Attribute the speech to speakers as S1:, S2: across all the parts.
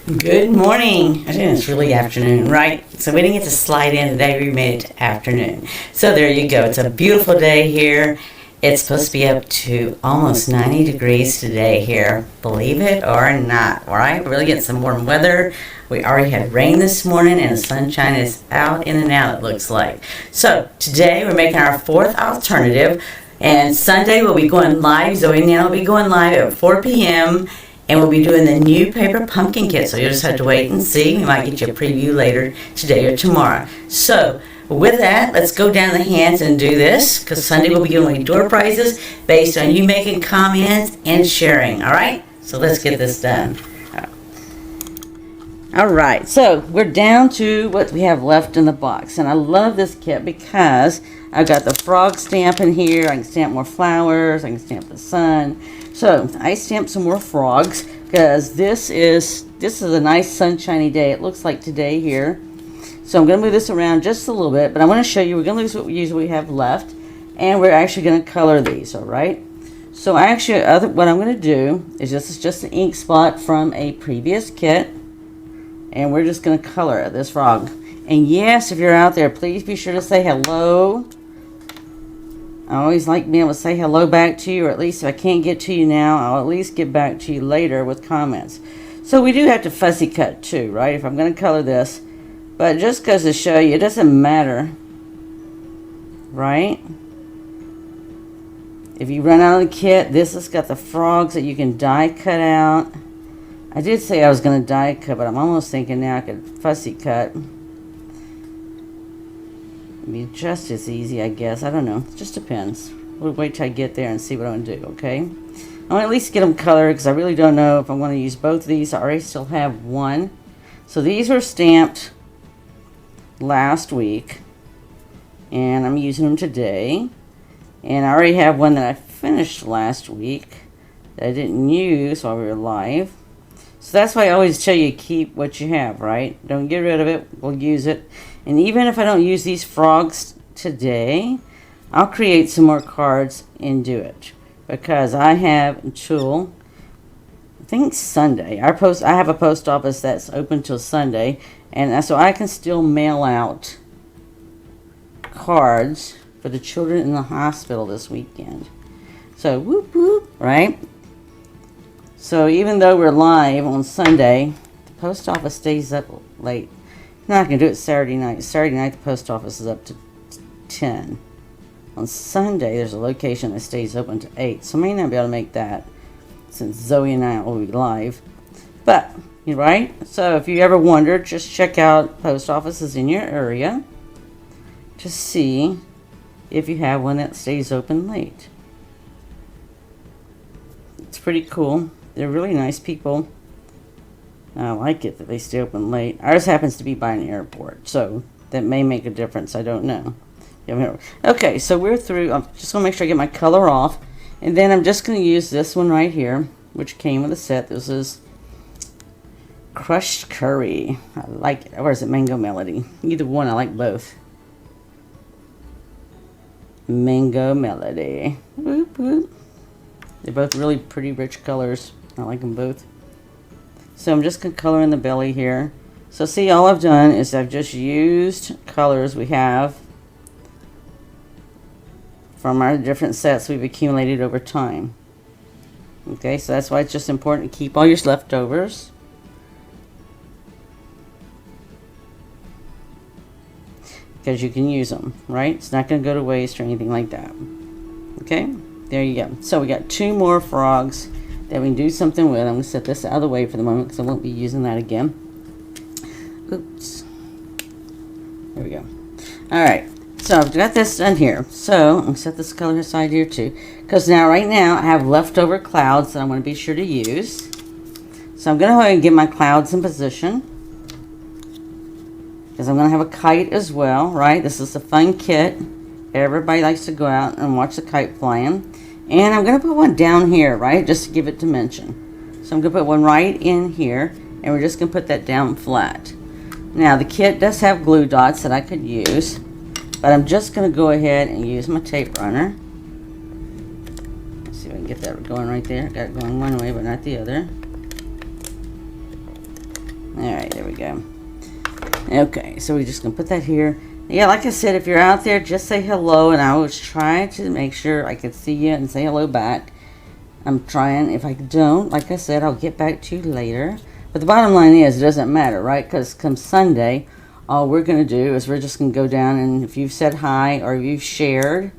S1: Good morning. I think it's really afternoon, right? So we didn't get to slide in today. We made it to afternoon. So there you go. It's a beautiful day here. It's supposed to be up to almost 90 degrees today here. Believe it or not, all right? We're really getting some warm weather. We already had rain this morning, and the sunshine is out in and out, it looks like. So today we're making our fourth alternative, and Sunday we'll be going live. Zoe and Nana will be going live at 4 p.m., and we'll be doing the new paper pumpkin kit, so you'll just have to wait and see. We might get you a preview later today or tomorrow. So with that, let's go down the hands and do this, because Sunday we'll be giving away door prizes based on you making comments and sharing, all right? So let's get this done. All right, so we're down to what we have left in the box, and I love this kit because I've got the frog stamp in here. I can stamp more flowers. I can stamp the sun. So I stamped some more frogs because this is a nice sunshiny day. It looks like today here. So I'm going to move this around just a little bit, but I want to show you we're going to use what we usually have left, and we're actually going to color these, all right? So what I'm going to do is this is just an ink spot from a previous kit, and we're just going to color this frog. And yes, if you're out there, please be sure to say hello. I always like being able to say hello back to you, or at least if I can't get to you now, I'll at least get back to you later with comments. So we do have to fussy cut too, right? If I'm going to color this, but just goes to show you, it doesn't matter, right? If you run out of the kit, this has got the frogs that you can die cut out. I did say I was going to die cut, but I'm almost thinking now I could fussy cut. Be just as easy, I guess. I don't know. It just depends. We'll wait till I get there and see what I'm going to do, okay? I want to at least get them colored because I really don't know if I'm going to use both of these. I already still have one. So these were stamped last week, and I'm using them today. And I already have one that I finished last week that I didn't use while we were live. So that's why I always tell you keep what you have, right? Don't get rid of it. We'll use it. And even if I don't use these frogs today, I'll create some more cards and do it. Because I have until, I think Sunday. I have a post office that's open till Sunday. And so I can still mail out cards for the children in the hospital this weekend. So whoop whoop, right? So even though we're live on Sunday, the post office stays up late. I'm not going to do it Saturday night. Saturday night, the post office is up to 10. On Sunday, there's a location that stays open to 8. So I may not be able to make that since Zoe and I will be live. But, you're right. So if you ever wondered, just check out post offices in your area to see if you have one that stays open late. It's pretty cool. They're really nice people. I like it that they stay open late. Ours happens to be by an airport, so that may make a difference. I don't know. Okay, so we're through. I'm just going to make sure I get my color off. And then I'm just going to use this one right here, which came with a set. This is Crushed Curry. I like it. Or is it Mango Melody? Either one. I like both. Mango Melody. Whoop, whoop. They're both really pretty rich colors. I like them both. So I'm just going to color in the belly here. So see, all I've done is I've just used colors we have from our different sets we've accumulated over time. Okay, so that's why it's just important to keep all your leftovers. Because you can use them, right? It's not going to go to waste or anything like that. Okay, there you go. So we got 2 more frogs that we can do something with. I'm going to set this out of the way for the moment because I won't be using that again. Oops. There we go. Alright, so I've got this done here. So I'm going to set this color aside here too. Because right now I have leftover clouds that I want to be sure to use. So I'm going to go ahead and get my clouds in position. Because I'm going to have a kite as well, right? This is a fun kit. Everybody likes to go out and watch the kite flying. And I'm going to put one down here, right, just to give it dimension. So I'm going to put one right in here, and we're just going to put that down flat. Now, the kit does have glue dots that I could use, but I'm just going to go ahead and use my tape runner. Let's see if I can get that going right there. Got it going one way, but not the other. Alright, there we go. Okay, so we're just going to put that here. Yeah, like I said, if you're out there, just say hello, and I was trying to make sure I could see you and say hello back. I'm trying. If I don't, like I said, I'll get back to you later. But the bottom line is, it doesn't matter, right? Because come Sunday, all we're going to do is we're just going to go down, and if you've said hi or if you've shared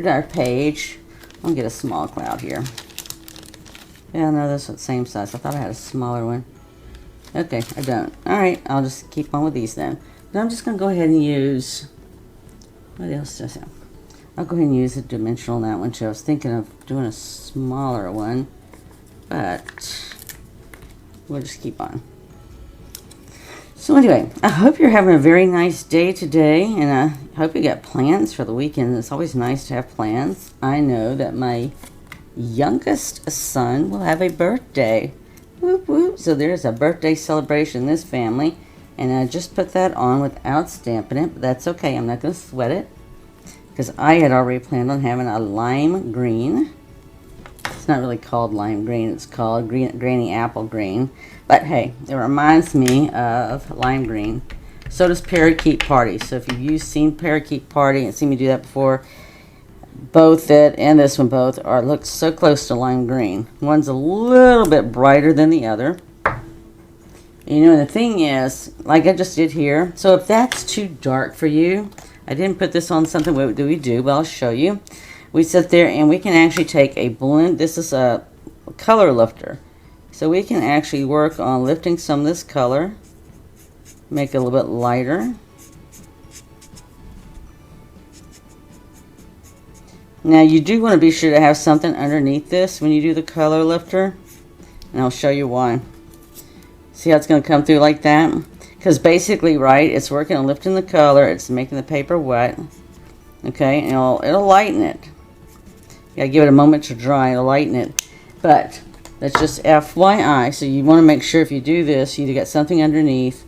S1: our page, I'll get a small cloud here. Yeah, no, this is the same size. I thought I had a smaller one. Okay, I don't. Alright, I'll just keep on with these then. But I'm just going to go ahead and use, what else does it? I'll go ahead and use a dimensional on that one too. I was thinking of doing a smaller one, but we'll just keep on. So anyway, I hope you're having a very nice day today, and I hope you got plans for the weekend. It's always nice to have plans. I know that my youngest son will have a birthday. Whoop, whoop. So there's a birthday celebration in this family, and I just put that on without stamping it, but that's okay. I'm not going to sweat it, because I had already planned on having a lime green. It's not really called lime green. It's called granny apple green. But hey, it reminds me of lime green. So does Parakeet Party. So if you've seen Parakeet Party and seen me do that before, both it and this one both look so close to lime green. One's a little bit brighter than the other. You know, and the thing is, like I just did here, so if that's too dark for you, I didn't put this on something. What do we do? Well, I'll show you. We sit there and we can actually take a blend. This is a color lifter. So we can actually work on lifting some of this color, make it a little bit lighter. Now you do want to be sure to have something underneath this when you do the color lifter, and I'll show you why. See how it's going to come through like that? Because basically, right, it's working on lifting the color, it's making the paper wet, okay, and it'll lighten it. You gotta give it a moment to dry, it'll lighten it. But that's just FYI, so you want to make sure if you do this, you either got something underneath,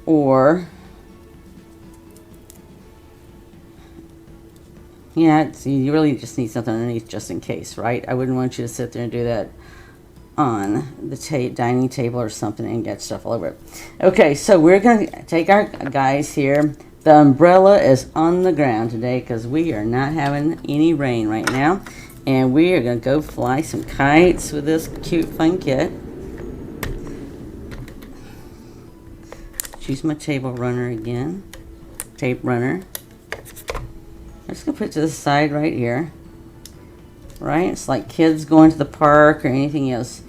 S1: or yeah, you really just need something underneath just in case, right? I wouldn't want you to sit there and do that on the dining table or something and get stuff all over it. Okay, so we're going to take our guys here. The umbrella is on the ground today because we are not having any rain right now. And we are going to go fly some kites with this cute, fun kit. Choose my table runner again. Tape runner. I'm just going to put it to the side right here. Right? It's like kids going to the park or anything else.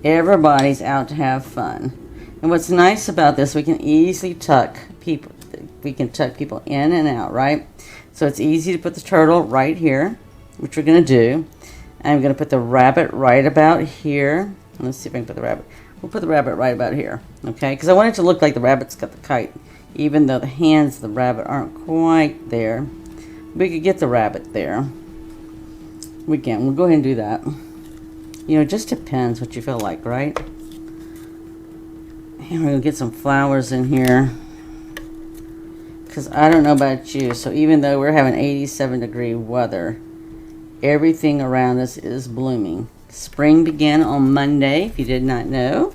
S1: Everybody's out to have fun. And what's nice about this, we can easily tuck people. We can tuck people in and out, right? So it's easy to put the turtle right here, which we're going to do. I'm going to put the rabbit right about here. Let's see if I can put the rabbit. We'll put the rabbit right about here, okay? Because I want it to look like the rabbit's got the kite, even though the hands of the rabbit aren't quite there. We could get the rabbit there. We can. We'll go ahead and do that. You know, it just depends what you feel like, right? And we're going to get some flowers in here. Because I don't know about you, so even though we're having 87-degree weather, everything around us is blooming. Spring began on Monday, if you did not know.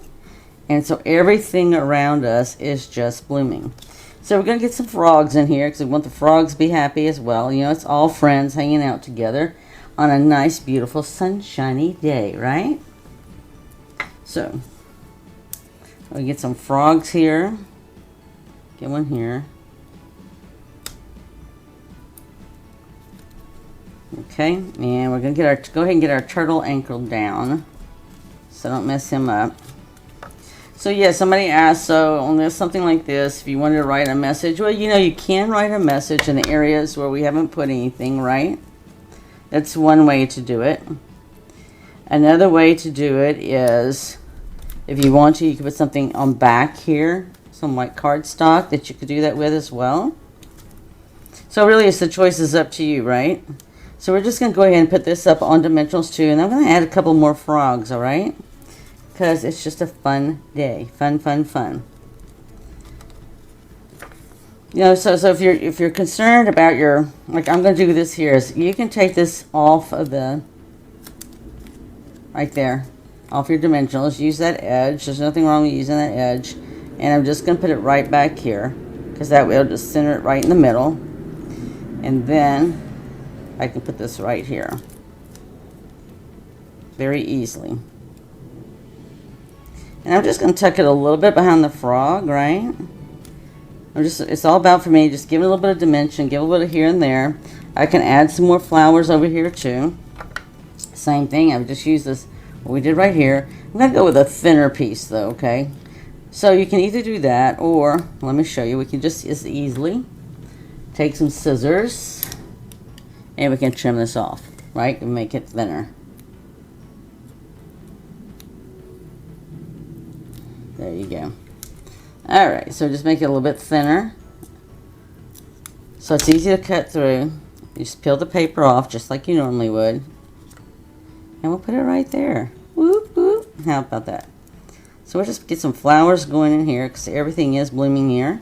S1: And so everything around us is just blooming. So we're going to get some frogs in here because we want the frogs to be happy as well. You know, it's all friends hanging out together on a nice, beautiful, sunshiny day, right? So, we'll get some frogs here. Get one here. Okay, and we're going to go ahead and get our turtle anchored down so don't mess him up. So yeah, somebody asked, so on this, something like this, if you wanted to write a message, well, you know, you can write a message in the areas where we haven't put anything, right? That's one way to do it. Another way to do it is, if you want to, you can put something on back here, some white cardstock that you could do that with as well. So really, it's the choice is up to you, right? So we're just going to go ahead and put this up on dimensionals too, and I'm going to add a couple more frogs, all right? Because it's just a fun day, fun, fun, fun. You know, so if you're concerned about your, like I'm going to do this here, is you can take this off of the, right there, off your dimensionals. Use that edge. There's nothing wrong with using that edge. And I'm just going to put it right back here, because that way I'll just center it right in the middle. And then I can put this right here very easily. And I'm just going to tuck it a little bit behind the frog, right? It's all about, for me, just give it a little bit of dimension, give a little here and there. I can add some more flowers over here too. Same thing, I've just used this, what we did right here. I'm going to go with a thinner piece though, okay? So you can either do that, or, let me show you, we can just as easily take some scissors and we can trim this off, right? And make it thinner. There you go. Alright, so just make it a little bit thinner, so it's easy to cut through. You just peel the paper off just like you normally would, and we'll put it right there. Whoop, whoop. How about that? So we'll just get some flowers going in here, because everything is blooming here.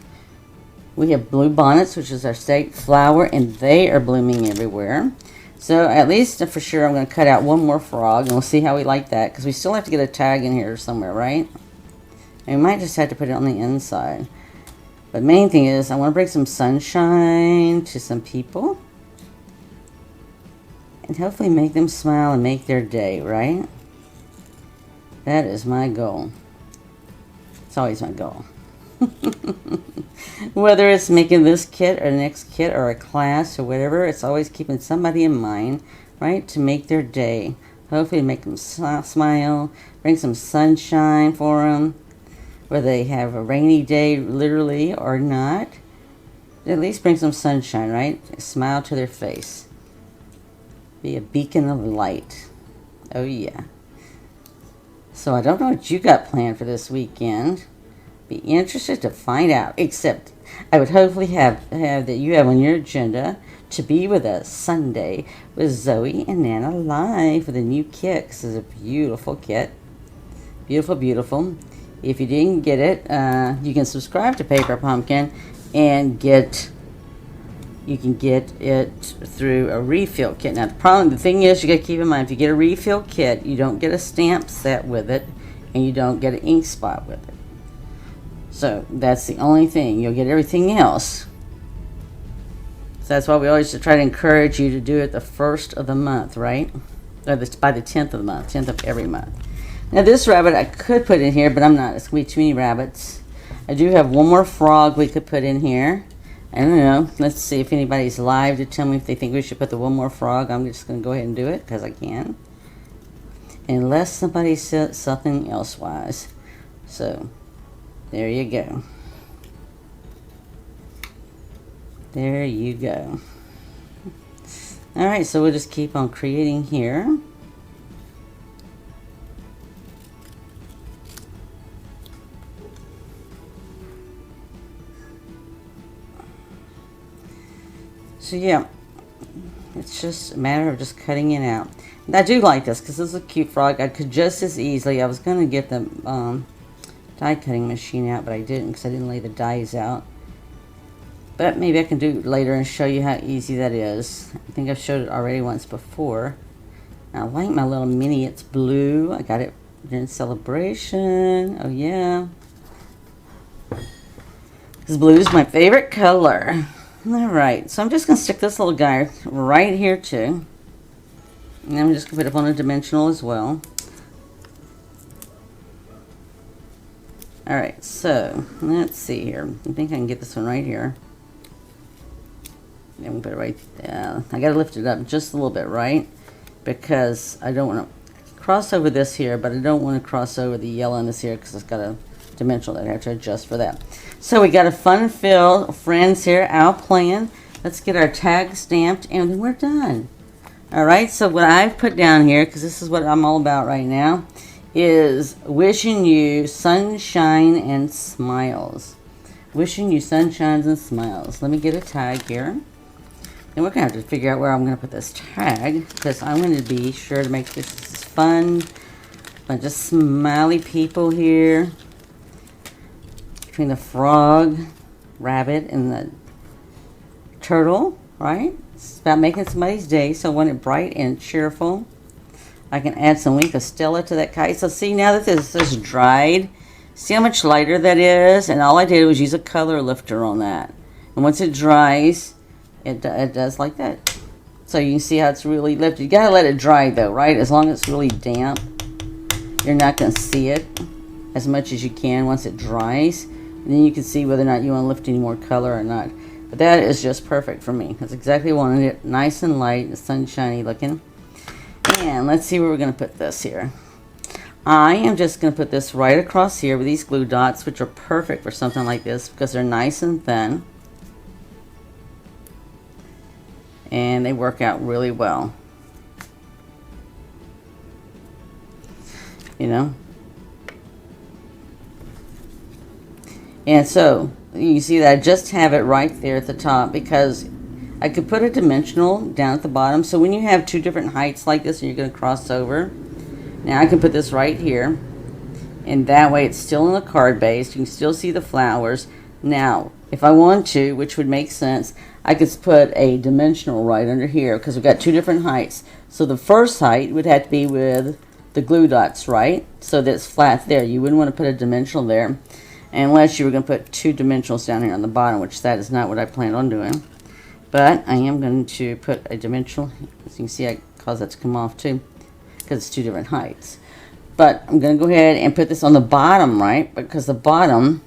S1: We have blue bonnets, which is our state flower, and they are blooming everywhere. So at least for sure I'm going to cut out one more frog, and we'll see how we like that, because we still have to get a tag in here somewhere, right? And we might just have to put it on the inside. But main thing is, I want to bring some sunshine to some people. And hopefully make them smile and make their day, right? That is my goal. It's always my goal. Whether it's making this kit or the next kit or a class or whatever, it's always keeping somebody in mind, right? To make their day. Hopefully make them smile, bring some sunshine for them. Whether they have a rainy day, literally, or not, at least bring some sunshine, right? A smile to their face. Be a beacon of light. Oh, yeah. So I don't know what you got planned for this weekend. Be interested to find out. Except I would hopefully have that you have on your agenda to be with us Sunday with Zoe and Nana live with a new kit. This is a beautiful kit. Beautiful, beautiful. If you didn't get it, you can subscribe to Paper Pumpkin and you can get it through a refill kit. Now the thing is, you got to keep in mind, if you get a refill kit, you don't get a stamp set with it, and you don't get an ink spot with it. So that's the only thing. You'll get everything else. So that's why we always try to encourage you to do it the first of the month, right? Or by the 10th of the month, 10th of every month. Now this rabbit I could put in here, but I'm not. It's going to be too many rabbits. I do have one more frog we could put in here. I don't know. Let's see if anybody's live to tell me if they think we should put the one more frog. I'm just going to go ahead and do it because I can. Unless somebody says something else-wise. So, there you go. There you go. Alright, so we'll just keep on creating here. So yeah, it's just a matter of just cutting it out. And I do like this because this is a cute frog. I could just as easily, I was going to get the die cutting machine out, but I didn't because I didn't lay the dies out. But maybe I can do it later and show you how easy that is. I think I've showed it already once before. I like my little mini. It's blue. I got it during Celebration. Oh yeah. Because blue is my favorite color. Alright, so I'm just going to stick this little guy right here too. And I'm just going to put it up on a dimensional as well. Alright, so let's see here. I think I can get this one right here. And we'll put it right there. I got to lift it up just a little bit, right? Because I don't want to cross over this here, but I don't want to cross over the yellowness here because it's got a dimensional that I have to adjust for that. So we got a fun-filled friends here out playing. Let's get our tag stamped and then we're done. Alright, so what I've put down here, because this is what I'm all about right now, is wishing you sunshine and smiles. Wishing you sunshines and smiles. Let me get a tag here. And we're going to have to figure out where I'm going to put this tag, because I'm going to be sure to make this fun. Bunch of smiley people here. Between the frog, rabbit, and the turtle, right? It's about making somebody's day, so I want it bright and cheerful. I can add some Wink of Stella to that kite. So see, now that this is dried, see how much lighter that is? And all I did was use a color lifter on that. And once it dries, it does like that. So you can see how it's really lifted. You gotta let it dry though, right? As long as it's really damp, you're not gonna see it as much as you can once it dries. And then you can see whether or not you want to lift any more color or not. But that is just perfect for me. That's exactly what I wanted it. Nice and light and sunshiny looking. And let's see where we're going to put this here. I am just going to put this right across here with these glue dots, which are perfect for something like this because they're nice and thin. And they work out really well. You know? And so, you see that I just have it right there at the top because I could put a dimensional down at the bottom. So when you have two different heights like this and you're going to cross over, now I can put this right here. And that way it's still in the card base. You can still see the flowers. Now, if I want to, which would make sense, I could put a dimensional right under here because we've got two different heights. So the first height would have to be with the glue dots, right? So that it's flat there. You wouldn't want to put a dimensional there unless you were going to put two dimensionals down here on the bottom, which that is not what I planned on doing. But I am going to put a dimensional. As you can see, I cause that to come off too because it's two different heights. But I'm going to go ahead and put this on the bottom, right? Because the bottom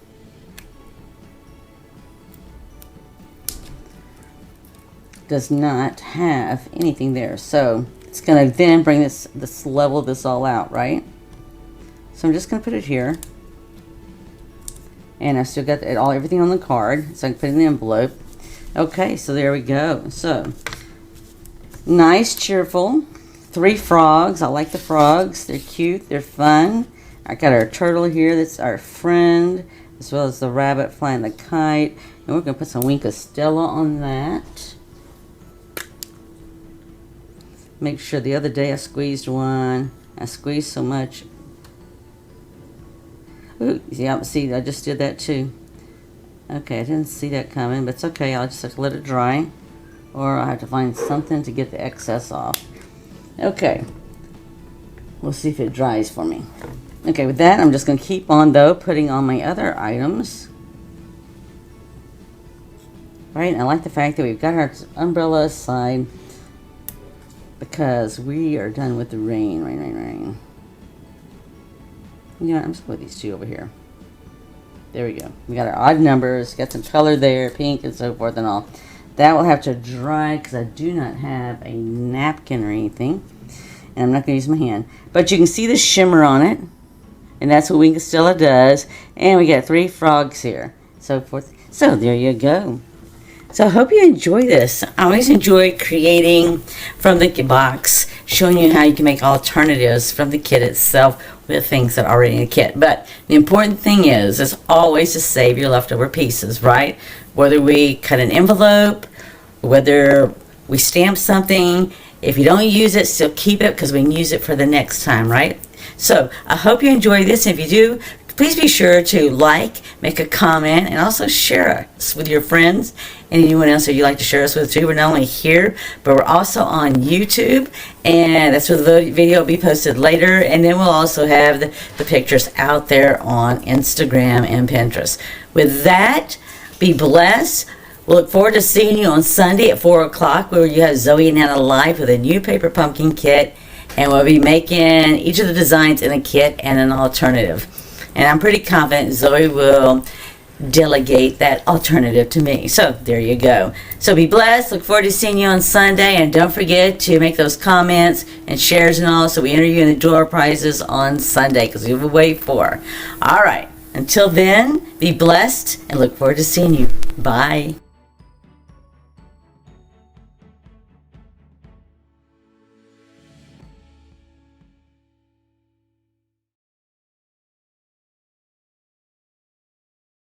S1: does not have anything there. So it's going to then bring this level this all out, right? So I'm just going to put it here. And I've still got everything on the card, so I can put it in the envelope. Okay, so there we go. So, nice, cheerful. 3 frogs. I like the frogs. They're cute. They're fun. I got our turtle here. That's our friend, as well as the rabbit flying the kite. And we're going to put some Wink of Stella on that. Make sure the other day I squeezed one. I squeezed so much. Ooh, yeah, see, I just did that too. Okay, I didn't see that coming, but it's okay. I'll just have to let it dry. Or I'll have to find something to get the excess off. Okay. We'll see if it dries for me. Okay, with that, I'm just going to keep on, though, putting on my other items. Right, and I like the fact that we've got our umbrella aside because we are done with the rain. Rain. You know what, I'm just going to put these two over here. There we go. We got our odd numbers, got some color there, pink and so forth and all. That will have to dry because I do not have a napkin or anything. And I'm not going to use my hand. But you can see the shimmer on it. And that's what Wink of Stella does. And we got 3 frogs here. So forth. So there you go. So I hope you enjoy this. I always enjoy creating from the box, showing you how you can make alternatives from the kit itself with things that are already in the kit. But the important thing is always to save your leftover pieces, right? Whether we cut an envelope, whether we stamp something, if you don't use it, still keep it because we can use it for the next time, right? So I hope you enjoy this. If you do, please be sure to like, make a comment, and also share us with your friends and anyone else that you'd like to share us with too. We're not only here, but we're also on YouTube, and that's where the video will be posted later. And then we'll also have the pictures out there on Instagram and Pinterest. With that, be blessed. We'll look forward to seeing you on Sunday at 4 o'clock where you have Zoe and Anna live with a new paper pumpkin kit. And we'll be making each of the designs in a kit and an alternative. And I'm pretty confident Zoe will delegate that alternative to me. So there you go. So be blessed. Look forward to seeing you on Sunday. And don't forget to make those comments and shares and all so we enter you in the door prizes on Sunday because we have a wait for. All right. Until then, be blessed and look forward to seeing you. Bye.